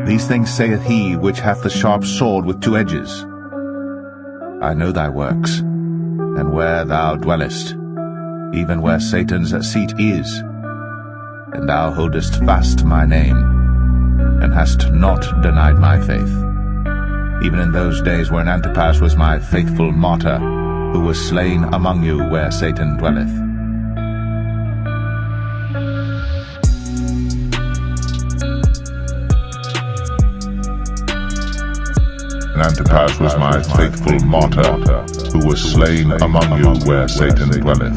These things saith he which hath the sharp sword with two edges. I know thy works, and where thou dwellest, even where Satan's seat is. And thou holdest fast my name, and hast not denied my faith, even in those days when Antipas was my faithful martyr, who was slain among you where Satan dwelleth. And Antipas was my faithful martyr, who was slain among you where Satan dwelleth.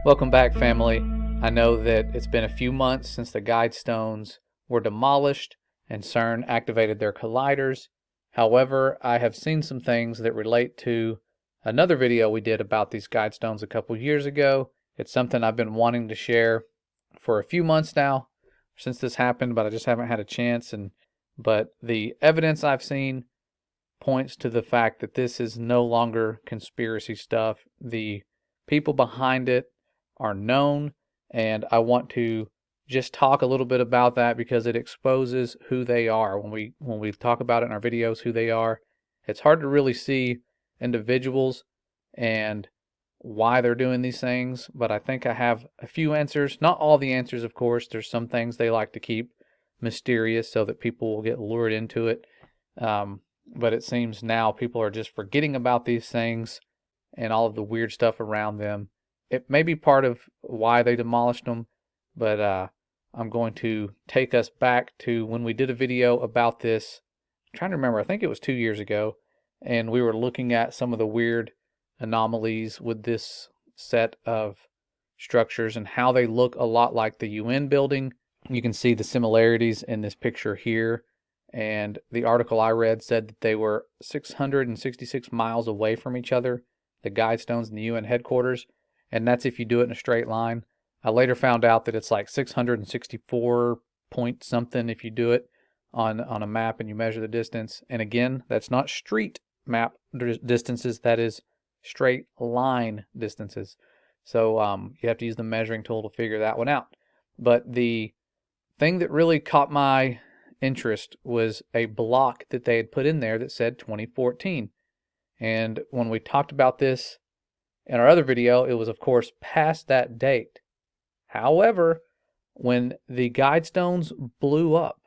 Welcome back, family. I know that it's been a few months since the guide stones were demolished and CERN activated their colliders. However, I have seen some things that relate to another video we did about these guide stones a couple years ago. It's something I've been wanting to share for a few months now since this happened, but I just haven't had a chance. But the evidence I've seen points to the fact that this is no longer conspiracy stuff. The people behind it are known, and I want to just talk a little bit about that because it exposes who they are. When we talk about it in our videos, who they are, it's hard to really see individuals and why they're doing these things, but I think I have a few answers. Not all the answers, of course. There's some things they like to keep mysterious so that people will get lured into it. But it seems now people are just forgetting about these things and all of the weird stuff around them. It may be part of why they demolished them, but I'm going to take us back to when we did a video about this. I'm trying to remember, I think it was 2 years ago, and we were looking at some of the weird anomalies with this set of structures and how they look a lot like the UN building. You can see the similarities in this picture here, and the article I read said that they were 666 miles away from each other, the guide stones in the UN headquarters. And that's if you do it in a straight line. I later found out that it's like 664 point something if you do it on a map and you measure the distance. And again, that's not street map distances, that is straight line distances. So you have to use the measuring tool to figure that one out. But the thing that really caught my interest was a block that they had put in there that said 2014. And when we talked about this in our other video, it was, of course, past that date. However, when the guide stones blew up,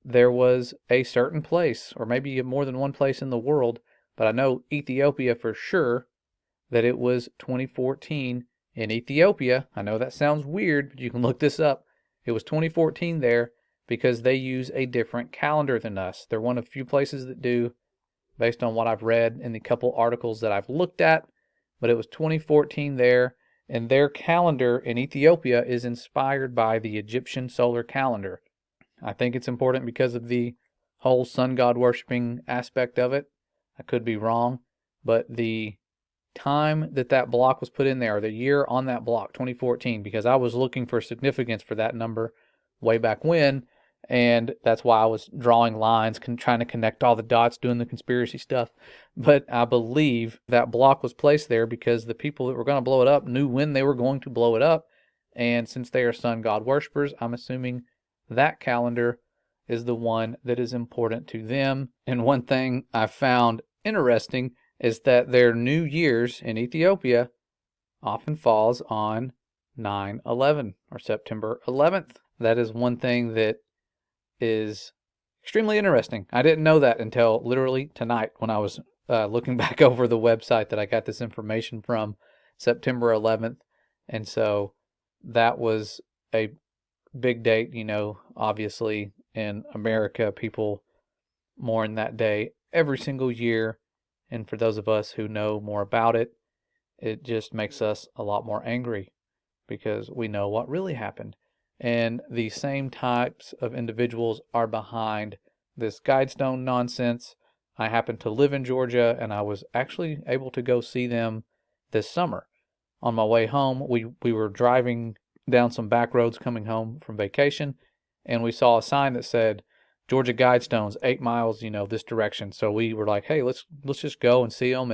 there was a certain place, or maybe more than one place in the world, but I know Ethiopia for sure, that it was 2014 in Ethiopia. I know that sounds weird, but you can look this up. It was 2014 there because they use a different calendar than us. They're one of the few places that do, based on what I've read in the couple articles that I've looked at. But it was 2014 there, and their calendar in Ethiopia is inspired by the Egyptian solar calendar. I think it's important because of the whole sun god worshipping aspect of it. I could be wrong, but the time that block was put in there, or the year on that block, 2014, because I was looking for significance for that number way back when, and that's why I was drawing lines, trying to connect all the dots, doing the conspiracy stuff. But I believe that block was placed there because the people that were going to blow it up knew when they were going to blow it up. And since they are sun god worshippers, I'm assuming that calendar is the one that is important to them. And one thing I found interesting is that their New Year's in Ethiopia often falls on 9/11 or September 11th. That is one thing that is extremely interesting. I didn't know that until literally tonight when I was looking back over the website that I got this information from, September 11th. And so that was a big date, obviously in America, people mourn that day every single year. And for those of us who know more about it, it just makes us a lot more angry because we know what really happened. And the same types of individuals are behind this guidestone nonsense. I happen to live in Georgia, and I was actually able to go see them this summer. On my way home, we were driving down some back roads coming home from vacation, and we saw a sign that said Georgia Guidestones, 8 miles, this direction. So we were like, hey, let's just go and see them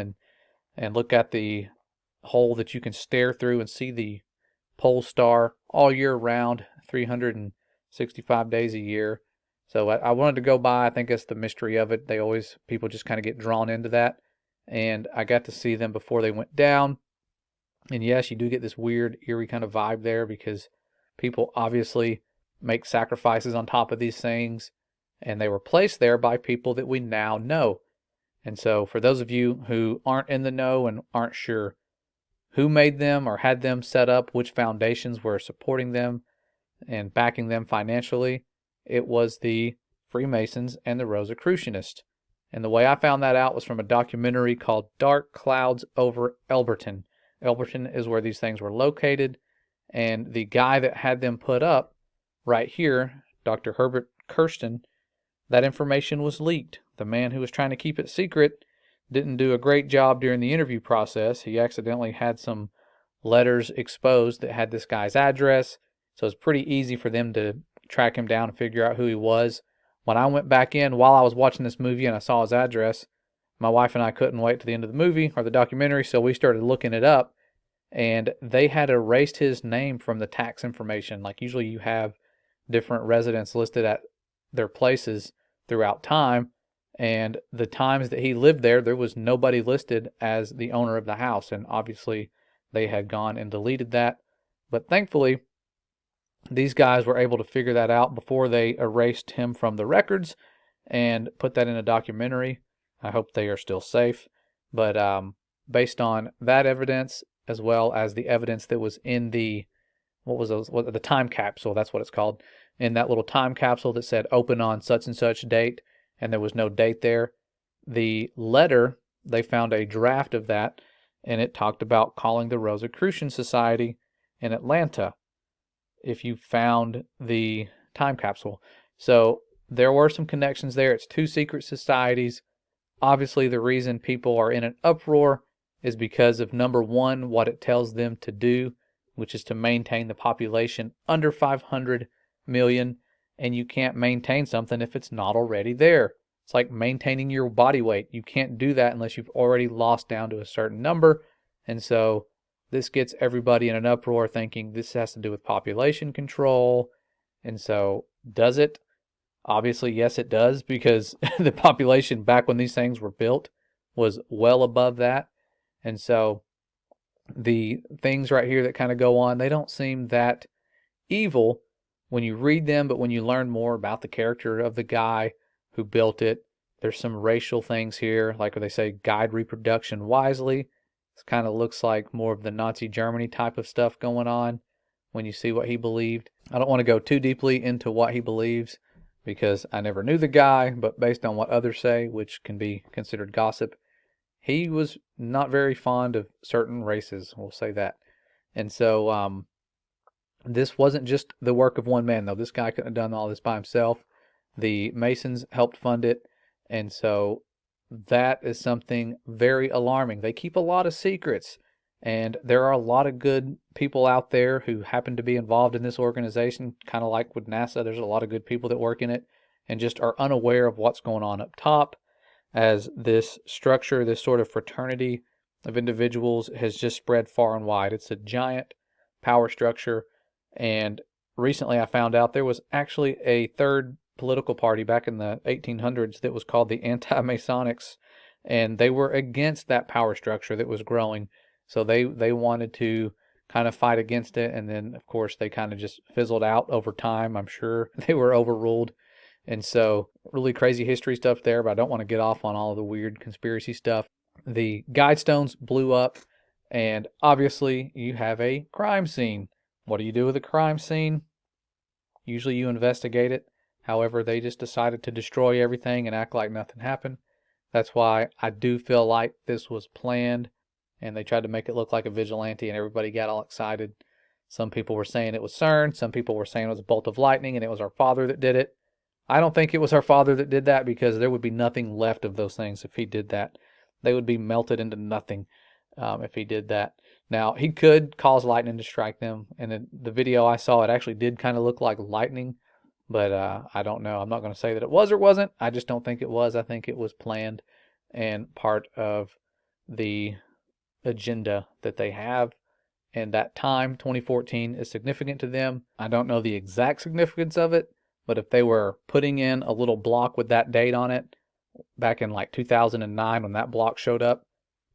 and look at the hole that you can stare through and see the pole star all year round, 365 days a year. So I wanted to go by. I think that's the mystery of it. People just kind of get drawn into that. And I got to see them before they went down. And yes, you do get this weird, eerie kind of vibe there because people obviously make sacrifices on top of these things. And they were placed there by people that we now know. And so for those of you who aren't in the know and aren't sure who made them or had them set up, which foundations were supporting them and backing them financially, it was the Freemasons and the Rosicrucianists. And the way I found that out was from a documentary called Dark Clouds Over Elberton. Elberton is where these things were located, and the guy that had them put up right here, Dr. Herbert Kirsten, that information was leaked. The man who was trying to keep it secret didn't do a great job during the interview process. He accidentally had some letters exposed that had this guy's address, so it's pretty easy for them to track him down and figure out who he was. When I went back in while I was watching this movie and I saw his address, my wife and I couldn't wait to the end of the movie or the documentary, so we started looking it up, and they had erased his name from the tax information. Like usually you have different residents listed at their places throughout time, and the times that he lived there, there was nobody listed as the owner of the house, and obviously they had gone and deleted that. But thankfully, these guys were able to figure that out before they erased him from the records and put that in a documentary. I hope they are still safe. But based on that evidence, as well as the evidence that was in the the time capsule, that's what it's called, in that little time capsule that said open on such and such date, and there was no date there. The letter, they found a draft of that, and it talked about calling the Rosicrucian Society in Atlanta if you found the time capsule. So there were some connections there. It's two secret societies. Obviously, the reason people are in an uproar is because of, number one, what it tells them to do, which is to maintain the population under 500 million, and you can't maintain something if it's not already there. It's like maintaining your body weight. You can't do that unless you've already lost down to a certain number. And so this gets everybody in an uproar thinking this has to do with population control. And so does it? Obviously, yes, it does, because the population back when these things were built was well above that. And so the things right here that kind of go on, they don't seem that evil when you read them, but when you learn more about the character of the guy who built it, there's some racial things here, like they say, guide reproduction wisely. It kind of looks like more of the Nazi Germany type of stuff going on when you see what he believed. I don't want to go too deeply into what he believes because I never knew the guy, but based on what others say, which can be considered gossip, he was not very fond of certain races, we'll say that. And so this wasn't just the work of one man, though. This guy couldn't have done all this by himself. The Masons helped fund it, and so that is something very alarming. They keep a lot of secrets, and there are a lot of good people out there who happen to be involved in this organization, kind of like with NASA. There's a lot of good people that work in it and just are unaware of what's going on up top, as this structure, this sort of fraternity of individuals has just spread far and wide. It's a giant power structure, and recently I found out there was actually a third political party back in the 1800s that was called the Anti-Masonics, and they were against that power structure that was growing. So they wanted to kind of fight against it, and then of course they kind of just fizzled out over time. I'm sure they were overruled. And so really crazy history stuff there, but I don't want to get off on all of the weird conspiracy stuff. The Guidestones blew up, and obviously you have a crime scene. What do you do with a crime scene? Usually you investigate it. However, they just decided to destroy everything and act like nothing happened. That's why I do feel like this was planned, and they tried to make it look like a vigilante, and everybody got all excited. Some people were saying it was CERN. Some people were saying it was a bolt of lightning, and it was our father that did it. I don't think it was our Father that did that, because there would be nothing left of those things if he did that. They would be melted into nothing if he did that. Now, he could cause lightning to strike them, and in the video I saw, it actually did kind of look like lightning, but I don't know. I'm not going to say that it was or wasn't. I just don't think it was. I think it was planned and part of the agenda that they have. And that time, 2014, is significant to them. I don't know the exact significance of it, but if they were putting in a little block with that date on it back in like 2009 when that block showed up,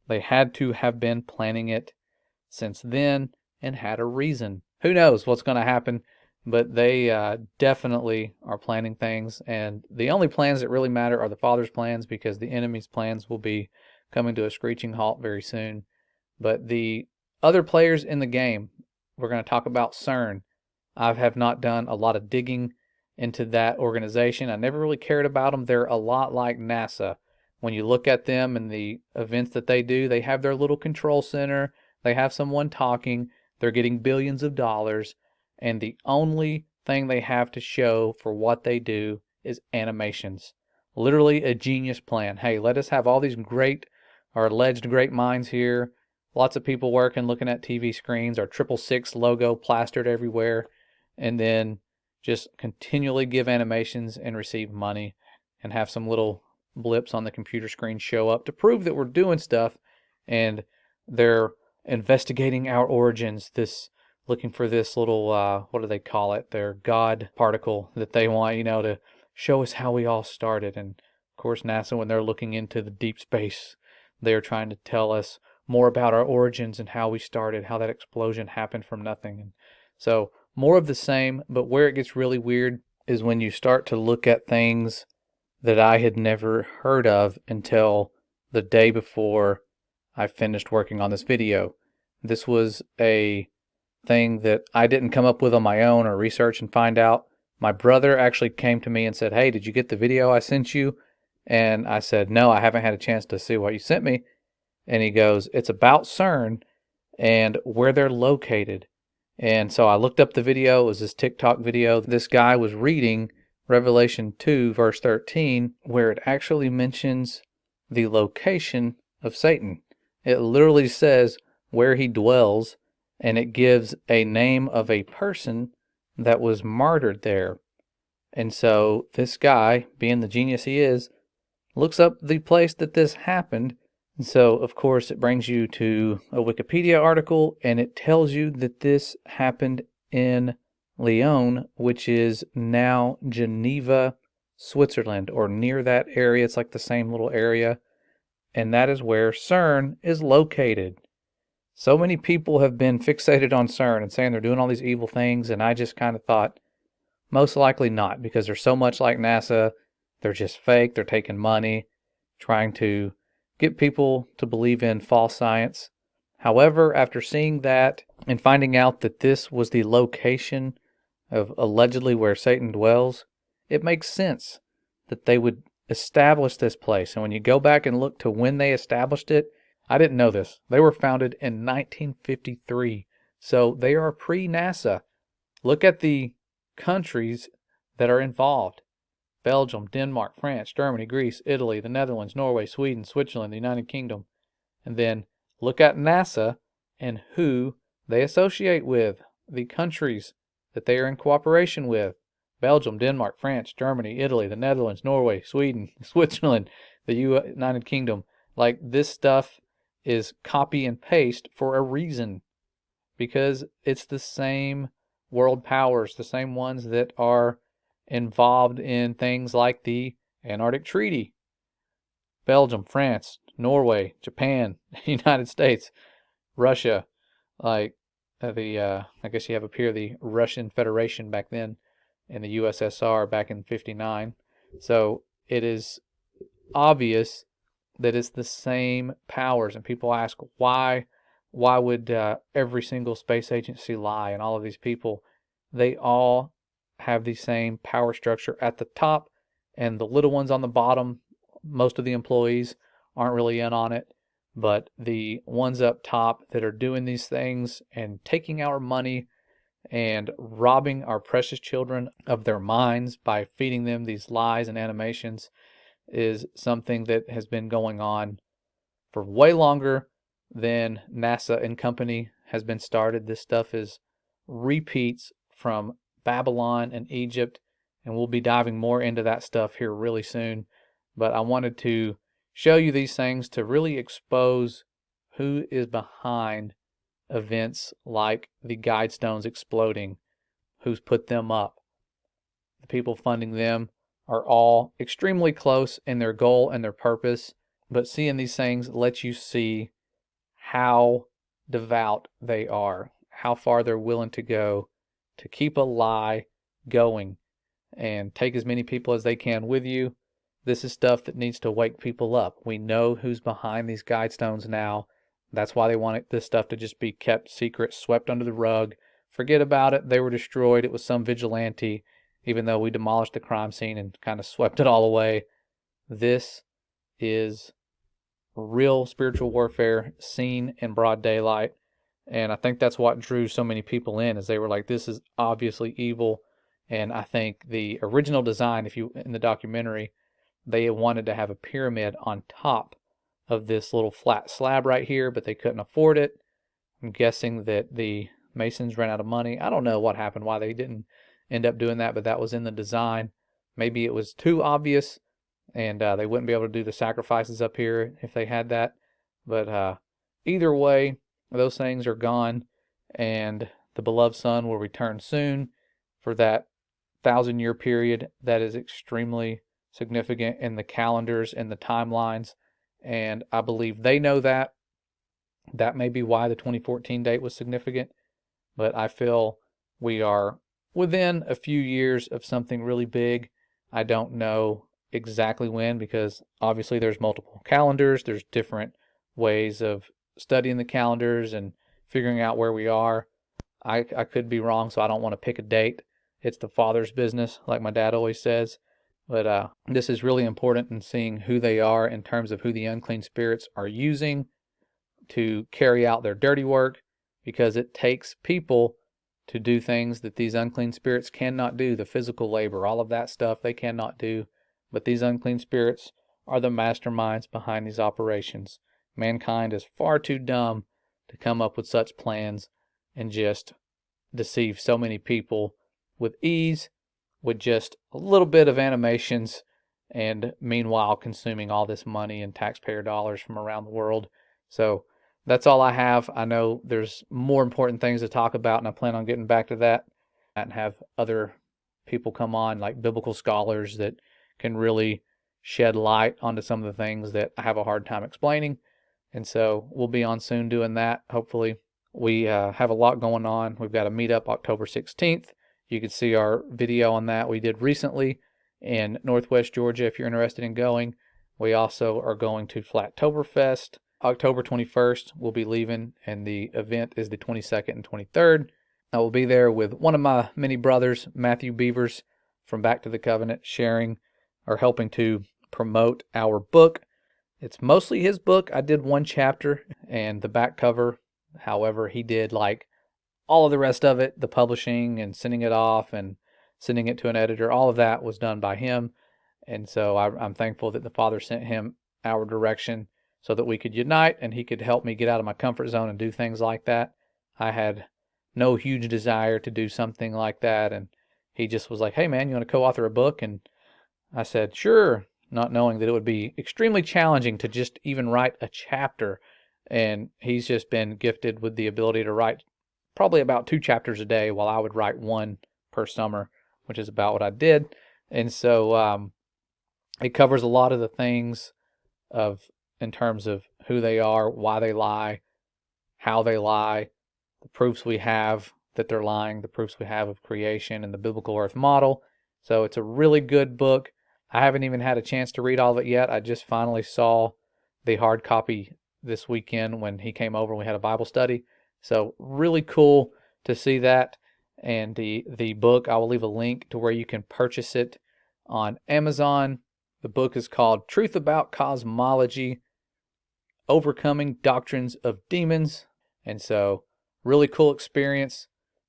they had to have been planning it since then and had a reason. Who knows what's going to happen, but they definitely are planning things. And the only plans that really matter are the Father's plans, because the enemy's plans will be coming to a screeching halt very soon. But the other players in the game, we're going to talk about CERN. I have not done a lot of digging into that organization. I never really cared about them. They're a lot like NASA. When you look at them and the events that they do, they have their little control center. They have someone talking. They're getting billions of dollars. And the only thing they have to show for what they do is animations. Literally a genius plan. Hey, let us have all these great or alleged great minds here. Lots of people working, looking at TV screens, our 666 logo plastered everywhere, and then just continually give animations and receive money and have some little blips on the computer screen show up to prove that we're doing stuff. And they're investigating our origins, looking for this little, what do they call it? Their God particle that they want, to show us how we all started. And of course, NASA, when they're looking into the deep space, they're trying to tell us more about our origins and how we started, how that explosion happened from nothing. And so more of the same, but where it gets really weird is when you start to look at things that I had never heard of until the day before I finished working on this video. This was a thing that I didn't come up with on my own or research and find out. My brother actually came to me and said, "Hey, did you get the video I sent you?" And I said, "No, I haven't had a chance to see what you sent me." And he goes, "It's about CERN and where they're located." And so I looked up the video. It was this TikTok video. This guy was reading Revelation 2, verse 13, where it actually mentions the location of Satan. It literally says where he dwells, and it gives a name of a person that was martyred there. And so this guy, being the genius he is, looks up the place that this happened. And so, of course, it brings you to a Wikipedia article, and it tells you that this happened in Lyon, which is now Geneva, Switzerland, or near that area. It's like the same little area. And that is where CERN is located. So many people have been fixated on CERN and saying they're doing all these evil things, and I just kind of thought, most likely not, because they're so much like NASA. They're just fake. They're taking money, trying to get people to believe in false science. However, after seeing that and finding out that this was the location of allegedly where Satan dwells, it makes sense that they would establish this place. And when you go back and look to when they established it, I didn't know this. They were founded in 1953. So they are pre-NASA. Look at the countries that are involved: Belgium, Denmark, France, Germany, Greece, Italy, the Netherlands, Norway, Sweden, Switzerland, the United Kingdom. And then look at NASA and who they associate with, the countries that they are in cooperation with: Belgium, Denmark, France, Germany, Italy, the Netherlands, Norway, Sweden, Switzerland, the United Kingdom. Like, this stuff is copy and paste for a reason, because it's the same world powers, the same ones that are involved in things like the Antarctic Treaty. Belgium, France, Norway, Japan, United States, Russia, like I guess you have up here the Russian Federation back then, and the USSR back in '59. So it is obvious that it's the same powers, and people ask why would every single space agency lie, and all of these people, they all have the same power structure at the top, and the little ones on the bottom, most of the employees aren't really in on it, but the ones up top that are doing these things and taking our money and robbing our precious children of their minds by feeding them these lies and animations is something that has been going on for way longer than NASA and company has been started. This stuff is repeats from Babylon and Egypt, and we'll be diving more into that stuff here really soon. But I wanted to show you these things to really expose who is behind events like the Guidestones exploding, who's put them up. The people funding them are all extremely close in their goal and their purpose, but seeing these things lets you see how devout they are, how far they're willing to go to keep a lie going and take as many people as they can with you. This is stuff that needs to wake people up. We know who's behind these Guidestones now. That's why they want this stuff to just be kept secret, swept under the rug. Forget about it. They were destroyed. It was some vigilante, even though we demolished the crime scene and kind of swept it all away. This is real spiritual warfare seen in broad daylight. And I think that's what drew so many people in, is they were like, this is obviously evil. And I think the original design, in the documentary, they wanted to have a pyramid on top of this little flat slab right here, but they couldn't afford it. I'm guessing that the Masons ran out of money. I don't know what happened, why they didn't end up doing that, but that was in the design. Maybe it was too obvious, and they wouldn't be able to do the sacrifices up here if they had that. But either way, those things are gone, and the beloved Son will return soon for that 1,000-year period that is extremely significant in the calendars and the timelines, and I believe they know that. That may be why the 2014 date was significant, but I feel we are within a few years of something really big. I don't know exactly when, because obviously there's multiple calendars, there's different ways of studying the calendars and figuring out where we are. I could be wrong, so I don't want to pick a date. It's the Father's business, like my dad always says. But this is really important in seeing who they are in terms of who the unclean spirits are using to carry out their dirty work, because it takes people to do things that these unclean spirits cannot do. The physical labor, all of that stuff, they cannot do. But these unclean spirits are the masterminds behind these operations. Mankind is far too dumb to come up with such plans and just deceive so many people with ease, with just a little bit of animations, and meanwhile consuming all this money and taxpayer dollars from around the world. So that's all I have. I know there's more important things to talk about, and I plan on getting back to that and have other people come on, like biblical scholars that can really shed light onto some of the things that I have a hard time explaining. And so we'll be on soon doing that, hopefully. We have a lot going on. We've got a meetup October 16th. You can see our video on that we did recently in Northwest Georgia if you're interested in going. We also are going to Flattoberfest October 21st. We'll be leaving, and the event is the 22nd and 23rd. I will be there with one of my many brothers, Matthew Beavers, from Back to the Covenant, sharing or helping to promote our book. It's mostly his book. I did one chapter and the back cover. However, he did like all of the rest of it, the publishing and sending it off and sending it to an editor. All of that was done by him. And so I'm thankful that the Father sent him our direction so that we could unite and he could help me get out of my comfort zone and do things like that. I had no huge desire to do something like that. And he just was like, hey man, you want to co-author a book? And I said, sure, not knowing that it would be extremely challenging to just even write a chapter. And he's just been gifted with the ability to write probably about 2 chapters a day, while I would write 1 per summer, which is about what I did. And so it covers a lot of the things in terms of who they are, why they lie, how they lie, the proofs we have that they're lying, the proofs we have of creation and the biblical earth model. So it's a really good book. I haven't even had a chance to read all of it yet. I just finally saw the hard copy this weekend when he came over and we had a Bible study. So really cool to see that. And the book, I will leave a link to where you can purchase it on Amazon. The book is called Truth About Cosmology, Overcoming Doctrines of Demons. And so really cool experience.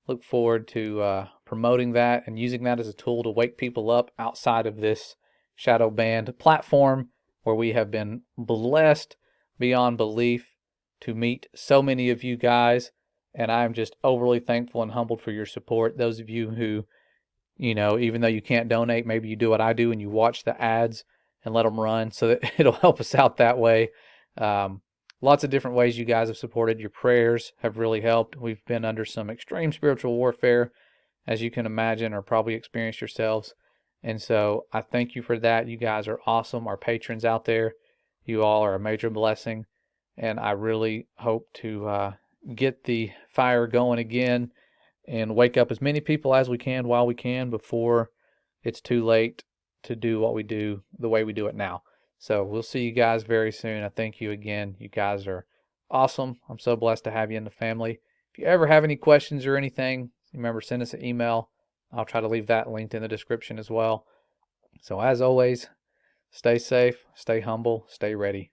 look forward to promoting that and using that as a tool to wake people up outside of this shadow band platform, where we have been blessed beyond belief to meet so many of you guys. And I'm just overly thankful and humbled for your support. Those of you who, even though you can't donate, maybe you do what I do and you watch the ads and let them run, so that it'll help us out that way. Lots of different ways you guys have supported. Your prayers have really helped. We've been under some extreme spiritual warfare, as you can imagine, or probably experienced yourselves. And so I thank you for that. You guys are awesome. Our patrons out there, you all are a major blessing. And I really hope to get the fire going again and wake up as many people as we can while we can before it's too late to do what we do the way we do it now. So we'll see you guys very soon. I thank you again. You guys are awesome. I'm so blessed to have you in the family. If you ever have any questions or anything, remember, send us an email. I'll try to leave that linked in the description as well. So as always, stay safe, stay humble, stay ready.